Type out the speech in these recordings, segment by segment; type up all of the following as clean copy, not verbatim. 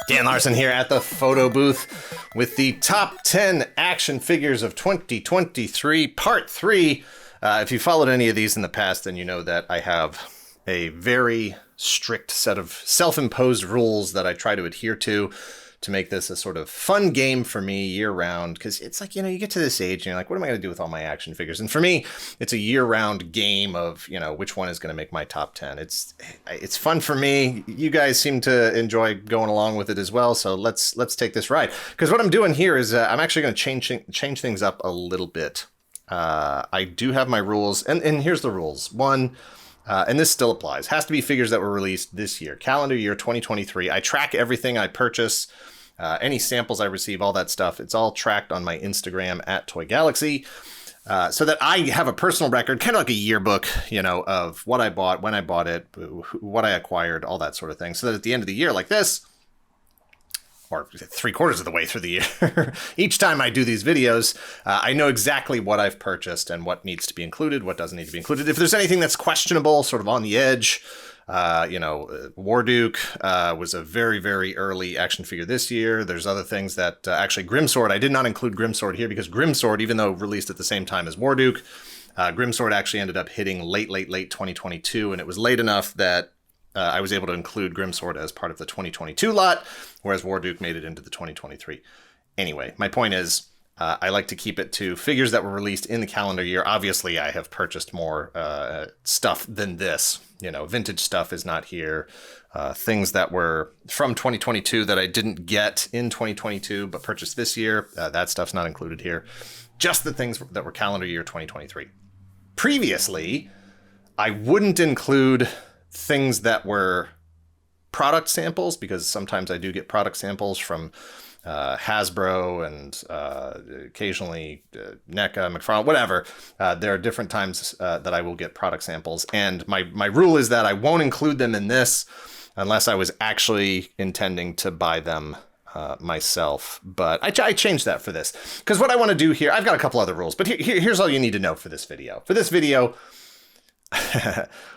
Dan Larson here at the Photo Booth with the top 10 action figures of 2023, part 3. If you followed any of these in the past, then you know that I have a very strict set of self-imposed rules that I try to adhere to make this a sort of fun game for me year-round. Because it's like, you get to this age and you're like, what am I going to do with all my action figures? And for me, it's a year-round game of, which one is going to make my top 10. It's fun for me. You guys seem to enjoy going along with it as well. So let's take this ride. Because what I'm doing here is I'm actually going to change things up a little bit. I do have my rules, and here's the rules. One, and this still applies, has to be figures that were released this year, calendar year 2023. I track everything I purchase, any samples I receive, all that stuff. It's all tracked on my Instagram at Toy Galaxy, so that I have a personal record, kind of like a yearbook, of what I bought, when I bought it, what I acquired, all that sort of thing. So that at the end of the year, like this, or 3/4 of the way through the year, each time I do these videos, I know exactly what I've purchased and what needs to be included, what doesn't need to be included. If there's anything that's questionable, sort of on the edge, Warduke was a very, very early action figure this year. There's other things that, actually Grimsword, I did not include Grimsword here because Grimsword, even though released at the same time as Warduke, Grimsword actually ended up hitting late 2022, and it was late enough that I was able to include Grimsword as part of the 2022 lot, whereas Warduke made it into the 2023. Anyway, my point is, I like to keep it to figures that were released in the calendar year. Obviously, I have purchased more stuff than this. Vintage stuff is not here. Things that were from 2022 that I didn't get in 2022 but purchased this year, that stuff's not included here. Just the things that were calendar year 2023. Previously, I wouldn't include things that were product samples, because sometimes I do get product samples from Hasbro and occasionally NECA, McFarlane, whatever. There are different times that I will get product samples, and my rule is that I won't include them in this unless I was actually intending to buy them myself. But I changed that for this, because what I want to do here, I've got a couple other rules, but here's all you need to know for this video. For this video,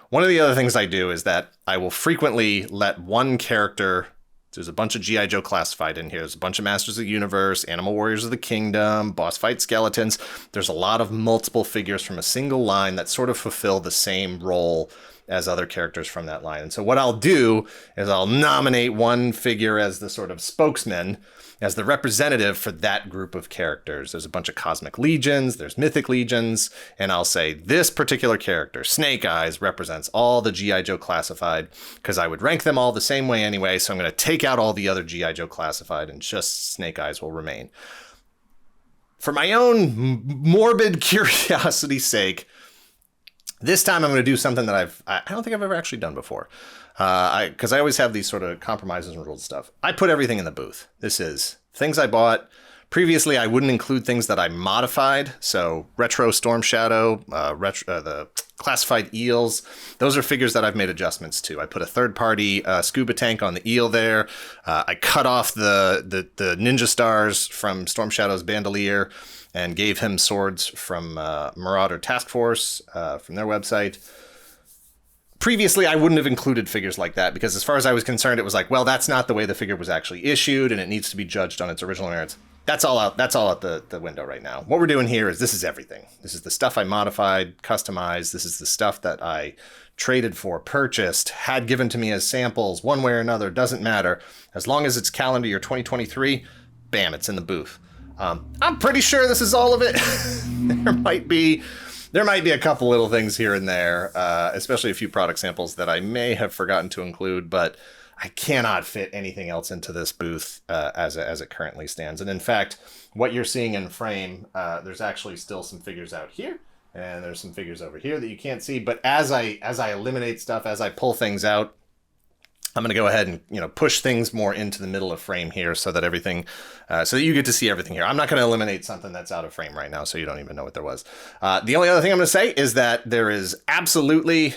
one of the other things I do is that I will frequently let one character, there's a bunch of G.I. Joe classified in here, there's a bunch of Masters of the Universe, Animal Warriors of the Kingdom, Boss Fight Skeletons. There's a lot of multiple figures from a single line that sort of fulfill the same role as other characters from that line. And so what I'll do is I'll nominate one figure as the sort of spokesman, as the representative for that group of characters. There's a bunch of Cosmic Legions, there's Mythic Legions, and I'll say this particular character, Snake Eyes, represents all the G.I. Joe classified, because I would rank them all the same way anyway, so I'm going to take out all the other G.I. Joe classified, and just Snake Eyes will remain. For my own morbid curiosity's sake, this time I'm going to do something that I don't think I've ever actually done before. Because I always have these sort of compromises and rules and stuff. I put everything in the booth. This is things I bought. Previously, I wouldn't include things that I modified. So Retro Storm Shadow, the classified eels. Those are figures that I've made adjustments to. I put a third-party scuba tank on the eel there. I cut off the Ninja Stars from Storm Shadow's bandolier and gave him swords from Marauder Task Force from their website. Previously, I wouldn't have included figures like that because as far as I was concerned, it was like, well, that's not the way the figure was actually issued and it needs to be judged on its original merits. That's all out the window right now. What we're doing here is this is everything. This is the stuff I modified, customized. This is the stuff that I traded for, purchased, had given to me as samples, one way or another, doesn't matter. As long as it's calendar year 2023, bam, it's in the booth. I'm pretty sure this is all of it. There might be a couple little things here and there, especially a few product samples that I may have forgotten to include, but I cannot fit anything else into this booth as it currently stands. And in fact, what you're seeing in frame, there's actually still some figures out here, and there's some figures over here that you can't see. But as I eliminate stuff, as I pull things out, I'm going to go ahead and, push things more into the middle of frame here so that everything, so that you get to see everything here. I'm not going to eliminate something that's out of frame right now, so you don't even know what there was. The only other thing I'm going to say is that there is absolutely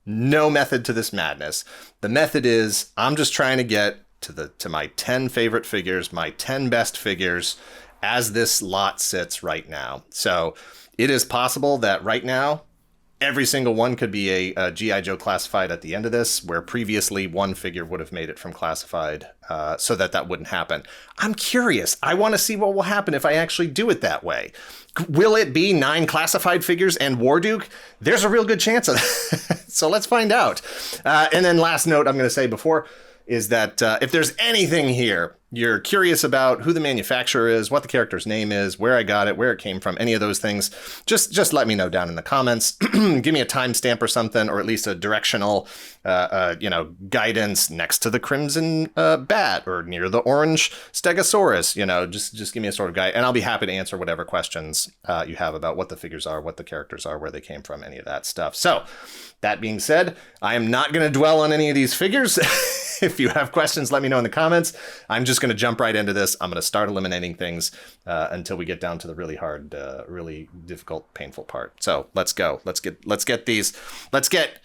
no method to this madness. The method is I'm just trying to get to my 10 favorite figures, my 10 best figures as this lot sits right now. So it is possible that right now, every single one could be a G.I. Joe classified at the end of this, where previously one figure would have made it from classified, so that wouldn't happen. I'm curious. I want to see what will happen if I actually do it that way. Will it be 9 classified figures and Warduke? There's a real good chance of that. So let's find out. And then last note I'm going to say before is that if there's anything here you're curious about, who the manufacturer is, what the character's name is, where I got it, where it came from, any of those things, just let me know down in the comments. Give me a timestamp or something, or at least a directional, guidance next to the crimson bat or near the orange stegosaurus. Just give me a sort of guide, and I'll be happy to answer whatever questions you have about what the figures are, what the characters are, where they came from, any of that stuff. So, that being said, I am not going to dwell on any of these figures. If you have questions, let me know in the comments. I'm just going to jump right into this. I'm going to start eliminating things until we get down to the really hard, really difficult, painful part. So let's go. Let's get these. Let's get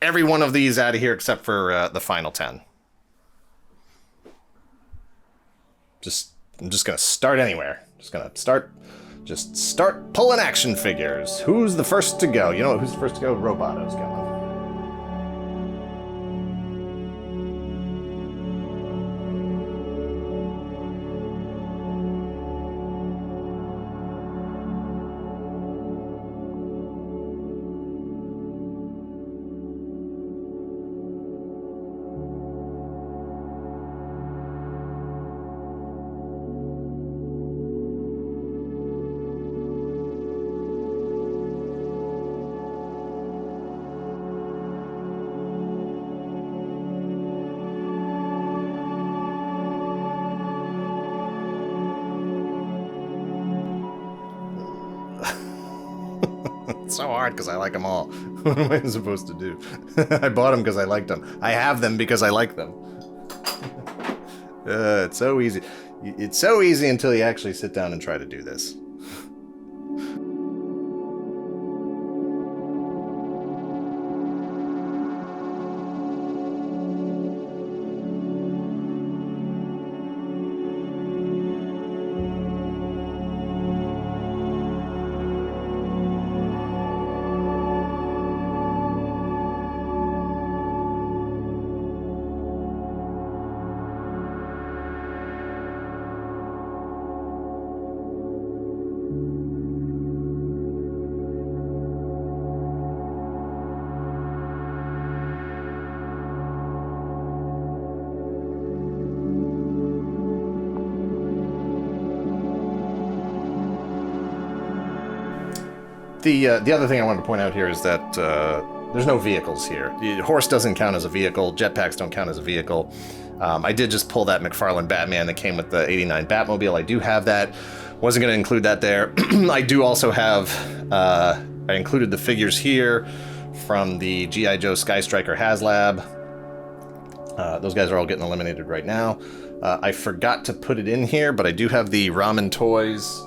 every one of these out of here except for the final 10. I'm just going to start anywhere. Just start pulling action figures. Who's the first to go? You know who's the first to go? Roboto's going. It's so hard because I like them all. What am I supposed to do? I bought them because I liked them. I have them because I like them. It's so easy. It's so easy until you actually sit down and try to do this. The other thing I wanted to point out here is that there's no vehicles here. Horse doesn't count as a vehicle. Jetpacks don't count as a vehicle. I did just pull that McFarlane Batman that came with the 89 Batmobile. I do have that. Wasn't going to include that there. I do also have... I included the figures here from the G.I. Joe Sky Striker HasLab. Those guys are all getting eliminated right now. I forgot to put it in here, but I do have the Ramen Toys...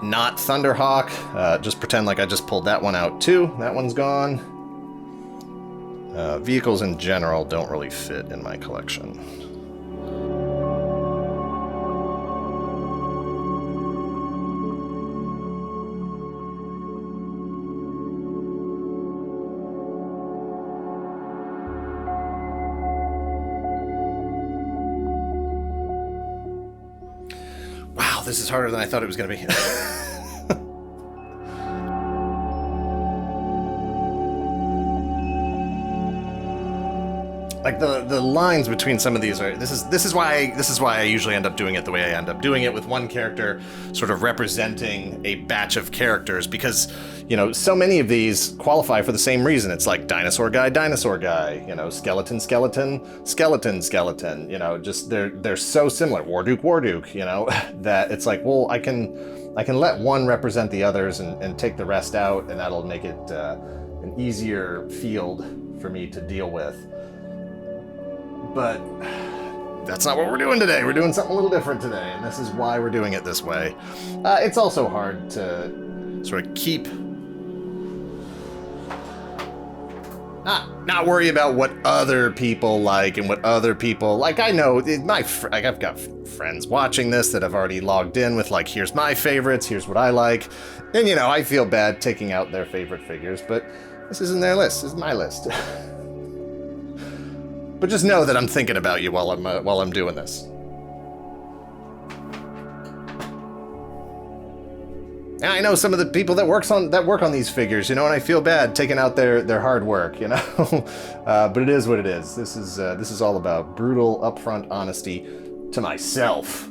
not Thunderhawk. Just pretend like I just pulled that one out too. That one's gone. Vehicles in general don't really fit in my collection. Wow, this is harder than I thought it was going to be. Like the lines between some of these are this is why I usually end up doing it the way I end up doing it, with one character sort of representing a batch of characters, because so many of these qualify for the same reason. It's like dinosaur guy, skeleton, just they're so similar. Warduke, that it's like, well, I can let one represent the others and take the rest out, and that'll make it an easier field for me to deal with. But that's not what we're doing today. We're doing something a little different today, and this is why we're doing it this way. It's also hard to sort of keep Not worry about what other people like and what other people like. I know I've got friends watching this that have already logged in with like, here's my favorites, here's what I like, and you know, I feel bad taking out their favorite figures, but this isn't their list. This is my list. But just know that I'm thinking about you while I'm doing this. And I know some of the people that work on these figures, you know, and I feel bad taking out their hard work, you know. But it is what it is. This is all about brutal, upfront honesty to myself.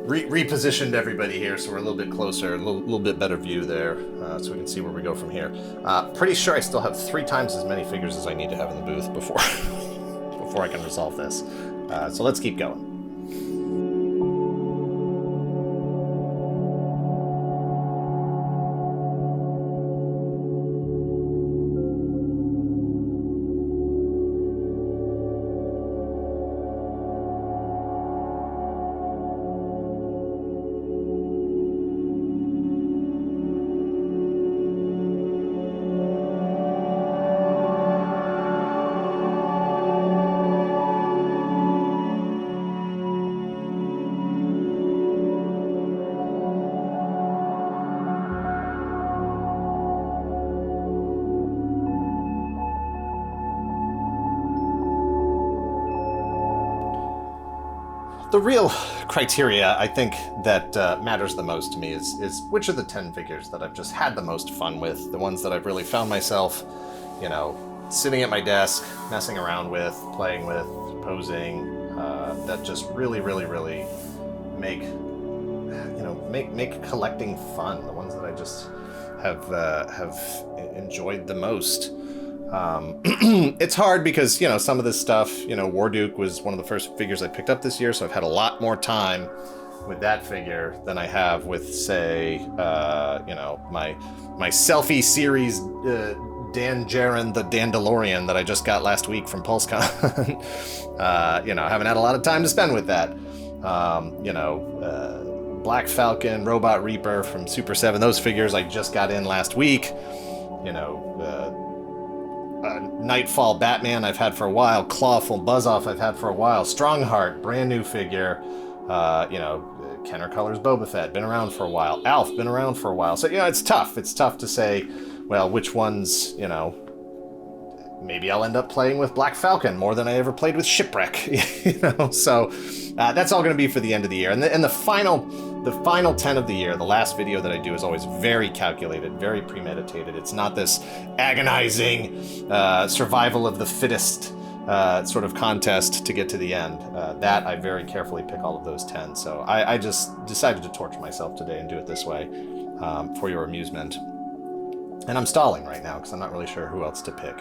Repositioned everybody here, so we're a little bit closer, a little bit better view there, so we can see where we go from here. Pretty sure I still have 3 times as many figures as I need to have in the booth before before I can resolve this. So let's keep going. The real criteria, I think, that matters the most to me is which of the 10 figures that I've just had the most fun with, the ones that I've really found myself, you know, sitting at my desk, messing around with, playing with, posing, that just really, really, really make collecting fun, the ones that I just have enjoyed the most. It's hard because, you know, some of this stuff, you know, Warduke was one of the first figures I picked up this year, so I've had a lot more time with that figure than I have with, say, you know, my selfie series Dan Jaron the Dandalorian that I just got last week from PulseCon. You know, I haven't had a lot of time to spend with that. You know, Black Falcon, Robot Reaper from Super 7, those figures I just got in last week. You know, Nightfall Batman I've had for a while, Clawful Buzz-Off I've had for a while, Strongheart, brand new figure, you know, Kenner Colors Boba Fett, been around for a while, Alf, been around for a while, so, you know, it's tough to say, well, which ones, you know, maybe I'll end up playing with Black Falcon more than I ever played with Shipwreck, you know, so that's all going to be for the end of the year, and the final 10 of the year, the last video that I do is always very calculated, very premeditated. It's not this agonizing survival of the fittest sort of contest to get to the end. That I very carefully pick all of those 10. So I just decided to torture myself today and do it this way for your amusement. And I'm stalling right now because I'm not really sure who else to pick.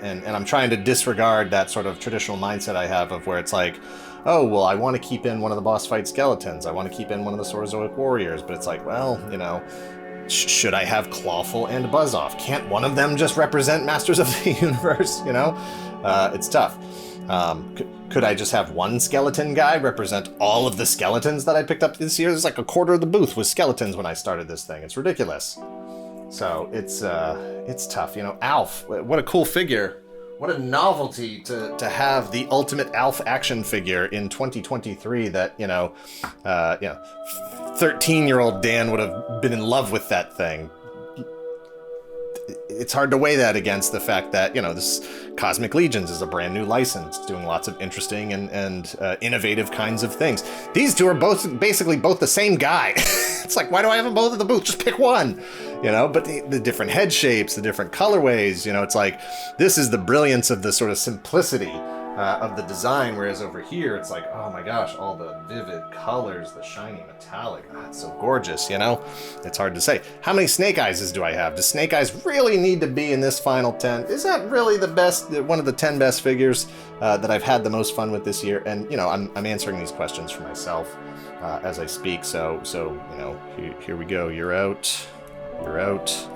And I'm trying to disregard that sort of traditional mindset I have of where it's like, oh, well, I want to keep in one of the boss fight skeletons. I want to keep in one of the Saurozoic warriors. But it's like, well, you know, should I have Clawful and Buzz-Off? Can't one of them just represent Masters of the Universe, you know? It's tough. Could I just have one skeleton guy represent all of the skeletons that I picked up this year? There's like a quarter of the booth was skeletons when I started this thing. It's ridiculous. So it's tough. You know, Alf, what a cool figure. What a novelty to have the ultimate Alf action figure in 2023 that, you know, 13-year-old Dan would have been in love with that thing. It's hard to weigh that against the fact that, you know, this Cosmic Legions is a brand new license doing lots of interesting and innovative kinds of things. These two are basically both the same guy. It's like, why do I have them both at the booth? Just pick one. you know, but the different head shapes, the different colorways, you know, it's like, this is the brilliance of the sort of simplicity of the design, whereas over here, it's like, oh my gosh, all the vivid colors, the shiny metallic, it's so gorgeous, you know? It's hard to say. How many Snake Eyes do I have? Does Snake Eyes really need to be in this final 10? Is that really the best, one of the 10 best figures that I've had the most fun with this year? And, you know, I'm answering these questions for myself as I speak, so you know, here we go. You're out. You're out.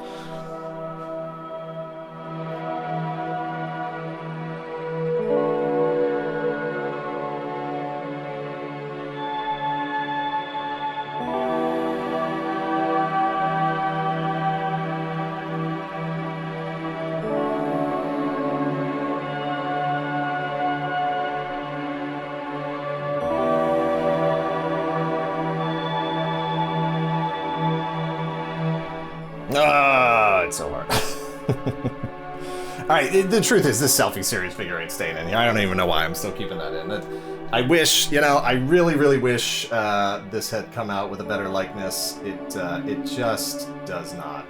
It's so hard. All right, the truth is this selfie series figure ain't staying in here. I don't even know why I'm still keeping that in. I wish, you know, I really, really wish this had come out with a better likeness. It just does not.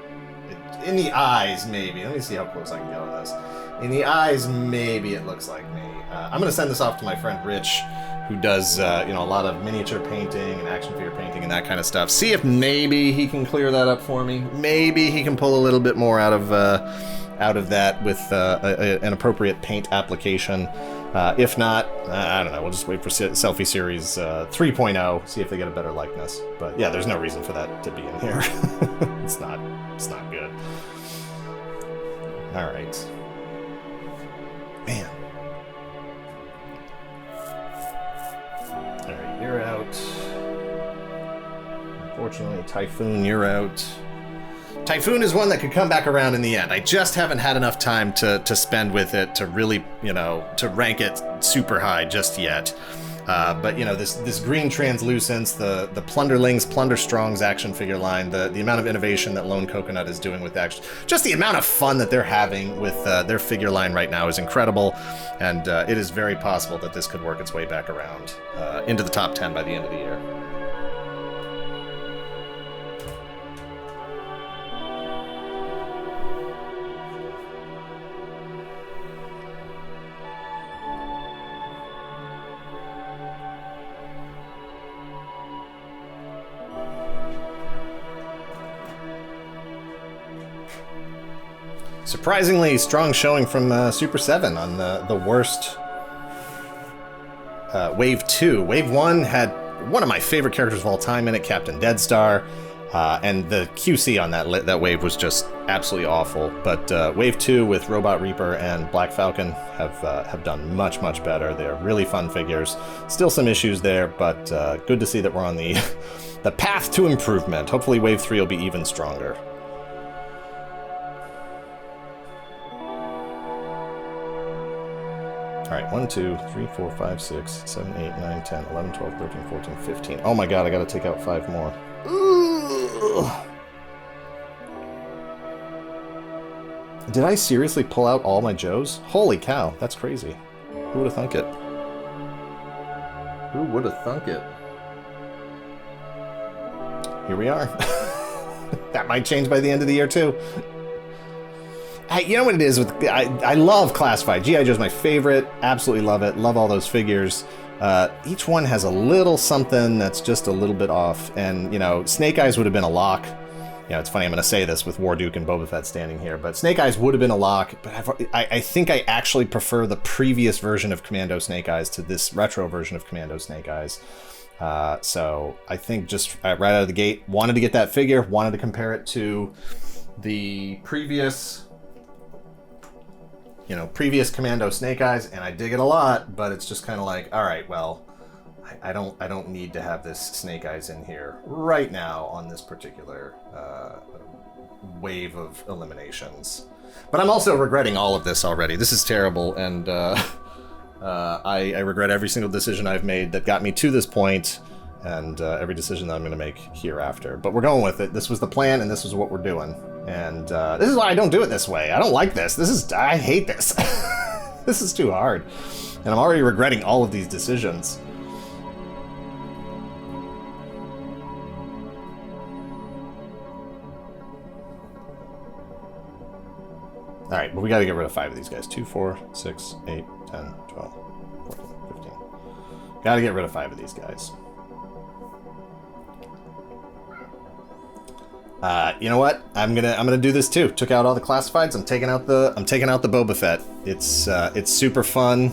In the eyes, maybe. Let me see how close I can get on this. In the eyes, maybe it looks like me. I'm going to send this off to my friend Rich, who does, you know, a lot of miniature painting and action figure painting and that kind of stuff. See if maybe he can clear that up for me. Maybe he can pull a little bit more out of that with an appropriate paint application. If not, I don't know. We'll just wait for Selfie Series 3.0, see if they get a better likeness. But yeah, there's no reason for that to be in here. It's not good. All right, man. You're out. Unfortunately, Typhoon, you're out. Typhoon is one that could come back around in the end. I just haven't had enough time to spend with it to really, you know, to rank it super high just yet. But, you know, this green translucence, the Plunderlings, Plunderstrongs action figure line, the amount of innovation that Lone Coconut is doing with action, just the amount of fun that they're having with their figure line right now is incredible. And it is very possible that this could work its way back around into the top 10 by the end of the year. Surprisingly strong showing from Super 7 on the worst Wave 2. Wave 1 had one of my favorite characters of all time in it, Captain Deadstar, and the QC on that wave was just absolutely awful. But Wave 2 with Robot Reaper and Black Falcon have done much, much better. They're really fun figures. Still some issues there, but good to see that we're on the path to improvement. Hopefully Wave 3 will be even stronger. All right, 1, 2, 3, 4, 5, 6, 7, 8, 9, 10, 11, 12, 13, 14, 15. Oh my god, I gotta take out 5 more. Ugh. Did I seriously pull out all my Joes? Holy cow, that's crazy. Who would have thunk it? Who would have thunk it? Here we are. That might change by the end of the year too. Hey, you know what it is with I love Classified. G.I. Joe's my favorite. Absolutely love it. Love all those figures. Each one has a little something that's just a little bit off. And, you know, Snake Eyes would have been a lock. You know, it's funny, I'm going to say this with Warduke and Boba Fett standing here, but Snake Eyes would have been a lock. But I think I actually prefer the previous version of Commando Snake Eyes to this retro version of Commando Snake Eyes. So I think just right out of the gate, wanted to get that figure, wanted to compare it to the previous Commando Snake Eyes, and I dig it a lot, but it's just kind of like, all right, well, I don't need to have this Snake Eyes in here right now on this particular wave of eliminations. But I'm also regretting all of this already. This is terrible, and I regret every single decision I've made that got me to this point, and every decision that I'm going to make hereafter. But we're going with it. This was the plan, and this is what we're doing. And this is why I don't do it this way. I don't like this. I hate this. This is too hard. And I'm already regretting all of these decisions. Alright, but we gotta get rid of 5 of these guys. 2, 4, 6, 8, 10, 12, 14, 15. Gotta get rid of 5 of these guys. You know what? I'm gonna do this too. Took out all the classifieds. I'm taking out the Boba Fett. It's super fun,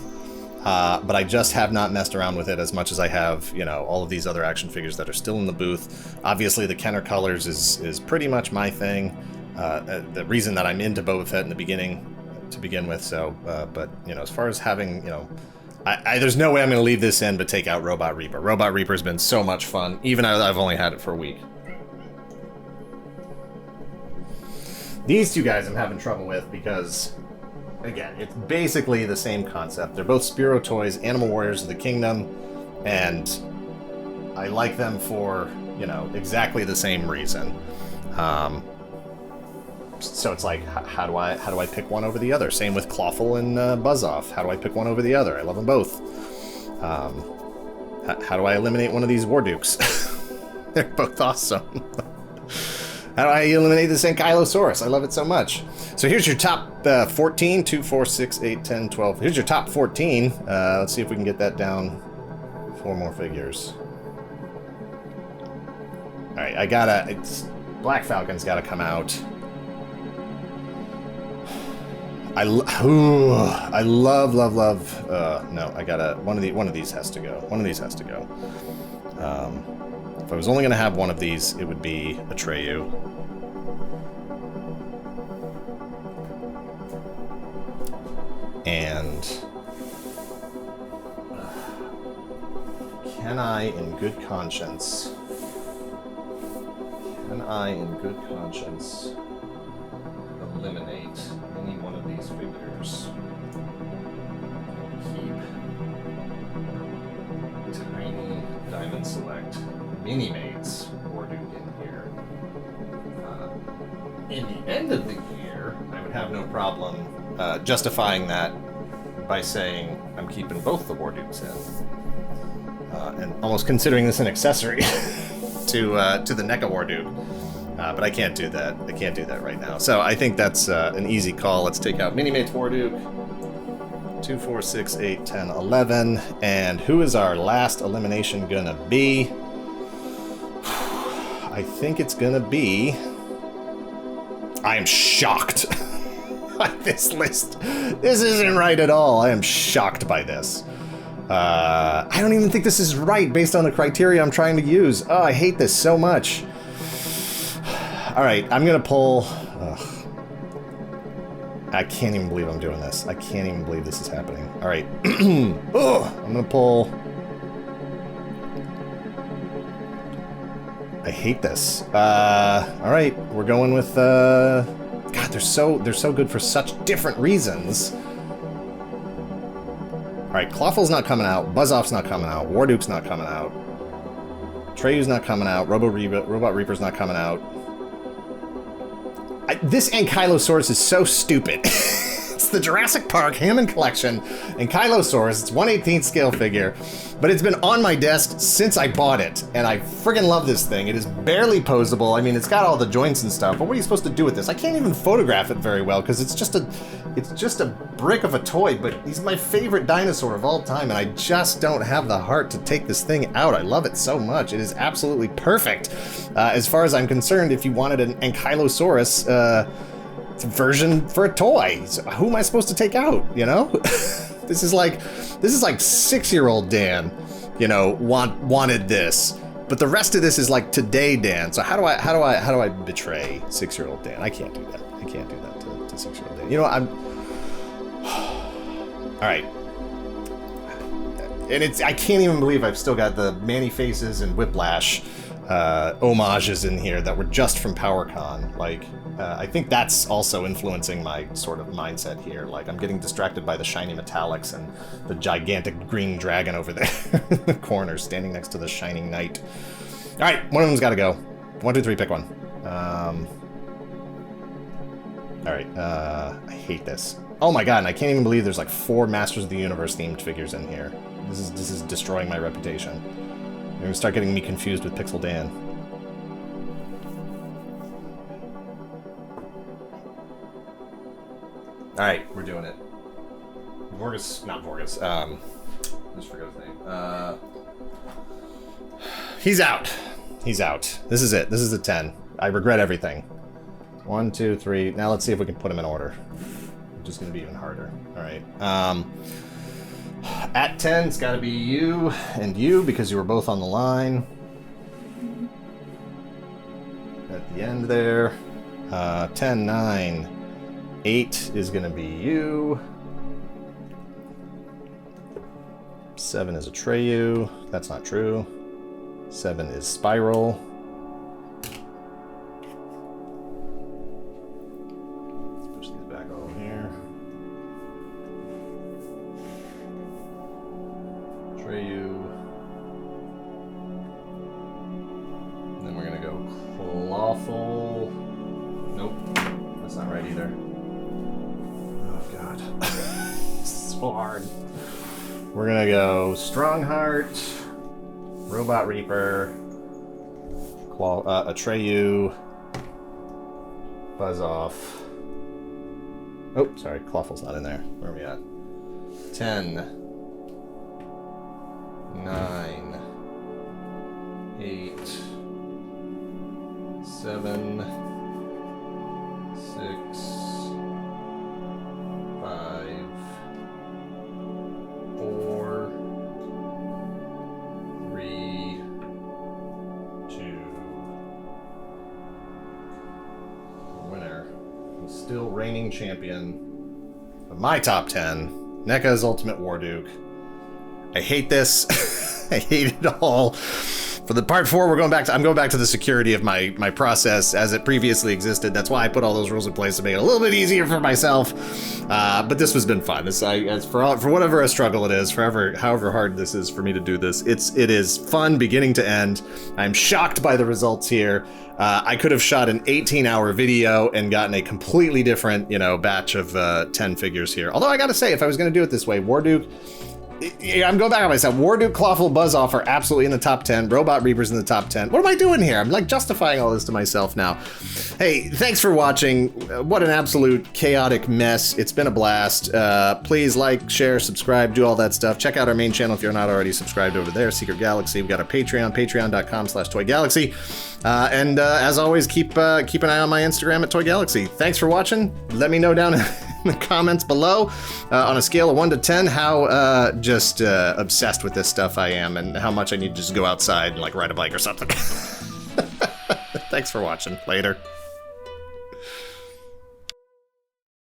but I just have not messed around with it as much as I have, you know, all of these other action figures that are still in the booth. Obviously, the Kenner colors is pretty much my thing. The reason that I'm into Boba Fett in the beginning, to begin with. So, but you know, as far as having, you know, there's no way I'm gonna leave this in, but take out Robot Reaper. Robot Reaper's been so much fun. Even I've only had it for a week. These two guys I'm having trouble with because, again, it's basically the same concept. They're both Spiro toys, Animal Warriors of the Kingdom, and I like them for, you know, exactly the same reason. So it's like, how do I pick one over the other? Same with Clawful and Buzz-Off. How do I pick one over the other? I love them both. How do I eliminate one of these War Dukes? They're both awesome. How do I eliminate this Ankylosaurus? I love it so much. So here's your top 14. 2, 4, 6, 8, 10, 12. Here's your top 14. Let's see if we can get that down. 4 more figures. Alright, Black Falcon's gotta come out. I love. No, I gotta. One of these has to go. One of these has to go. If I was only gonna have one of these, it would be Atreyu. And can I, in good conscience, eliminate any one of these figures? Keep Tiny Diamond Select Mini-Mates War Duke in here. In the end of the year, I would have no problem justifying that by saying I'm keeping both the War Dukes in. And almost considering this an accessory to the NECA War Duke. But I can't do that. I can't do that right now. So I think that's an easy call. Let's take out Mini-Mates War Duke. 2, 4, 6, 8, 10, 11. And who is our last elimination gonna be? I think it's gonna be... I am shocked by this list. This isn't right at all. I am shocked by this. I don't even think this is right based on the criteria I'm trying to use. Oh, I hate this so much. Alright, I'm gonna pull... I can't even believe I'm doing this. I can't even believe this is happening. Alright. I'm gonna pull... I hate this. Alright, we're going with, God, they're so good for such different reasons. Alright, Clawful's not coming out, Buzz-Off's not coming out, War Duke's not coming out, Atreyu's not coming out, Robot Reaper's not coming out. This Ankylosaurus is so stupid. It's the Jurassic Park Hammond Collection Ankylosaurus. It's 1/18 scale figure, but it's been on my desk since I bought it, and I friggin' love this thing. It is barely posable. I mean, it's got all the joints and stuff, but what are you supposed to do with this? I can't even photograph it very well because it's just a brick of a toy, but he's my favorite dinosaur of all time, and I just don't have the heart to take this thing out. I love it so much. It is absolutely perfect. As far as I'm concerned, if you wanted an Ankylosaurus version for a toy, so who am I supposed to take out, you know? This is like 6-year-old Dan, you know, wanted this. But the rest of this is like today Dan. So how do I betray 6-year-old Dan? I can't do that. I can't do that to 6-year-old Dan. You know, I'm all right. And I can't even believe I've still got the Manny Faces and Whiplash homages in here that were just from PowerCon. Like, I think that's also influencing my sort of mindset here. Like, I'm getting distracted by the shiny metallics and the gigantic green dragon over there in the corner, standing next to the shining knight. All right, one of them's got to go. 1, 2, 3, pick one. All right, I hate this. Oh my god, and I can't even believe there's like 4 Masters of the Universe themed figures in here. This is destroying my reputation. You're gonna start getting me confused with Pixel Dan. All right, we're doing it. Vorgus, not Vorgus. Just forgot his name. He's out. He's out. This is it. This is a 10. I regret everything. 1, 2, 3. Now let's see if we can put them in order. Which is going to be even harder. All right. At 10, it's got to be you and you because you were both on the line. At the end there. 10, 9, 8 is going to be you. 7 is Atreyu. That's not true. 7 is Spiral. Let's push these back over here. Atreyu. And then we're going to go Clawful. Nope. That's not right either. Oh, God. So hard. We're gonna go Strongheart, Robot Reaper, Atreyu, Buzz Off. Oh, sorry, Clawful's not in there. Where are we at? 10, 9, 8, 7, 6, 5, 4, 3, 2. Winner. Still reigning champion of my top 10. NECA's Ultimate War Duke. I hate this. I hate it all. For the part 4, I'm going back to the security of my process as it previously existed. That's why I put all those rules in place to make it a little bit easier for myself. But this has been fun. For whatever a struggle it is, however hard this is for me to do this, it is fun beginning to end. I'm shocked by the results here. I could have shot an 18-hour video and gotten a completely different, batch of 10 figures here. Although I gotta say, if I was gonna do it this way, War Duke. I'm going back on myself. War Duke, Clawful, Buzz Off are absolutely in the top 10. Robot Reaper's in the top 10. What am I doing here? I'm like justifying all this to myself now. Hey, thanks for watching. What an absolute chaotic mess. It's been a blast. Please like, share, subscribe, do all that stuff. Check out our main channel if you're not already subscribed over there, Secret Galaxy. We've got our Patreon, patreon.com/ToyGalaxy. And as always, keep an eye on my Instagram at Toy Galaxy. Thanks for watching. Let me know down in the comments below on a scale of 1 to 10 how obsessed with this stuff I am and how much I need to just go outside and like ride a bike or something. Thanks for watching. Later.